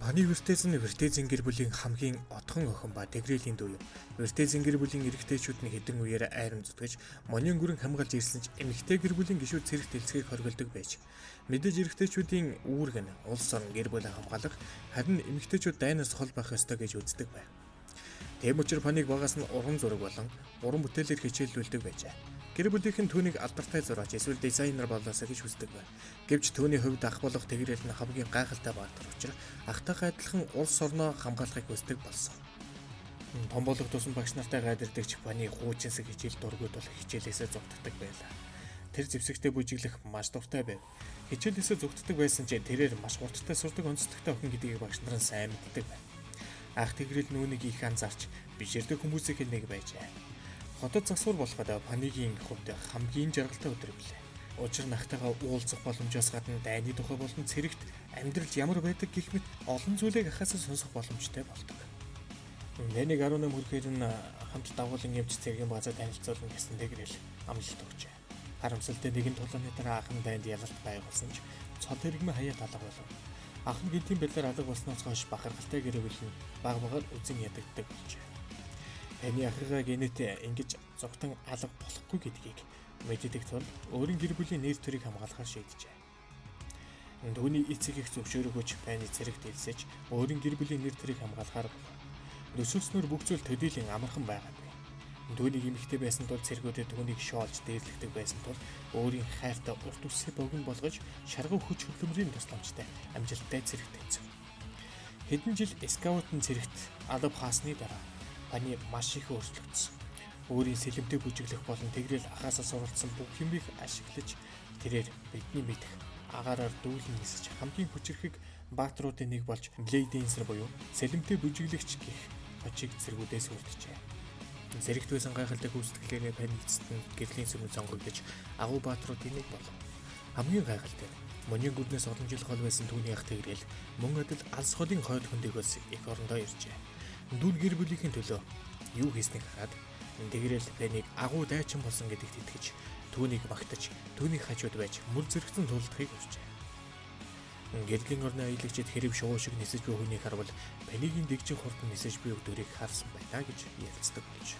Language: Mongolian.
Пани Вертез нь Вертезийн гэр бүлийн хамгийн отхон охин ба тэгрэлийн дүү юм. Вертезийн гэр бүлийн эрэгтэйчүүд нь хэдэн үеэр айрам зүтгэж, монийн гүрэн хамгаалж ирсэн ч эмэгтэй гэр бүлийн гишүүд цэрэг дэлцгийг хоригддог байж. Мэдээж эрэгтэйчүүдийн үүрэг нь улс орн гэр бүлээ хамгаалах, харин эмэгтэйчүүд дайнаас хол байх ёстой гэж үздэг байв. Тэм учраас Паниг багаас нь уран зураг болон уран бүтээлээр хичээллүүлдэг байжээ. Гэр бүлийнхэн түүнийг алдартай зураач эсвэл дизайнер болоосоо гэж хүсдэг байв. Гэвч түүний хувьд ах болох тэгрэл нь хамгийн гайхалтай баатар учраас ахтайгаа адилхан улс орноо хамгаалахыг хүсдэг болсон. Том болох тусам багш нартай гайдардагч Пани хуучинсаг хичээл дургуйд болох хичээлээсээ зугтдаг байлаа. Тэр зэвсэгтэй бүжиглэх маш дуртай байв. Хичээлээсээ зугтдаг байсан ч тэрээр маш хурдтай сурдаг онцлогтой охин гэдгийг багш нар нь сайн мэддэг байв. Ах тэгрэл нүунийг их анзаарч биширдэг хүмүүсийн нэг байжээ. Хотод засвар болоход Панигийн хувьд хамгийн жаргалтай өдөр билээ. Учир нь ахтайгаа уулзах боломжоос гадна дайны тухай болон цэрэгт амьдрал ямар байдаг гэх мэт олон зүйлийг ахаасаа сонсох боломжтой болдог. Нэнийг 18 хүрэхээр нь хамт дагуулan явж цэргийн базаа танилцуулна гэсэн тэгрэл амлалт өгчээ. Харамсалтай нэгэн тулааны дараа ахын дайнд ялалт байгуулсан ч цол хэрэгмээ хаяад алга болов. Ах нь гинтийн байлаар алга болсноос хойш бахархалтай гэр бүл нь баг багаар үзэн ядагддаг болжээ. Пани ахыгаа генетэ ингэж зогтон алга болохгүй гэдгийг мэддэг тул өөрийн гэр бүлийн нэр төрийг хамгаалахар шийджээ. Түүний эцэг их зөвшөөрөгөж Пани цэрэгт элсэж өөрийн гэр бүлийн нэр төрийг хамгаалахар болов. Төсөлснөр бүх зүйл төдийлөн амархан байгаагүй. Түүний эмэгтэй байсан тул цэргүүдэд түүнийг шоолж дээрлэгдэг байсан тул өөрийн хайртай урт үсээ богино болгож шаргав хүч хөдөлмөрийн тусламжтай амжилттай цэрэгт эцэв. Хэдэн жил скаутын цэрэгт алба хаасны дараа Пани маш их өөрчлөгдсөн. Өөрийн сэлэмтэй бүжиглэх болон тэгрэл ахаасаа суралцсан бүх юмыг ашиглаж тэрээр бидний мэдэх агаараар дүүлэн нисэж хамгийн хүчрхэг баатруудын нэг болж Blade Dancer буюу сэлэмтэй бүжиглэгч гэх хочиг зэргүүдээс хүртжээ. Зэрэгт байсан гайхалтай гүйцэтгэлээрээ Пани эцэст нь гэрлийн сүмд сонгогдож агуу баатруудын нэг болов. Хамгийн гайхалтай нь монийн гүрнээс олон жил хол байсан түүний ах тэгрэл мөн адил алс холын хойд хөндөгөөс их орондоо иржээ. Дүүн гэр бүлийнхэн төлөө юу хийснийг хараад тэгрэл Панийг агуу дайчин болсон гэдэгт итгэж түүнийг магтаж түүний хажууд байж мөр зэрэгцэн тулдахыг хүсжээ. Гэрлийн орны аялагчид хэрэв шувуу шиг нисэж буй хүнийг харвал Панигийн дэгжин хурдан нисэж буй өдөрийг харсан байлаа гэж ярилцдаг болж.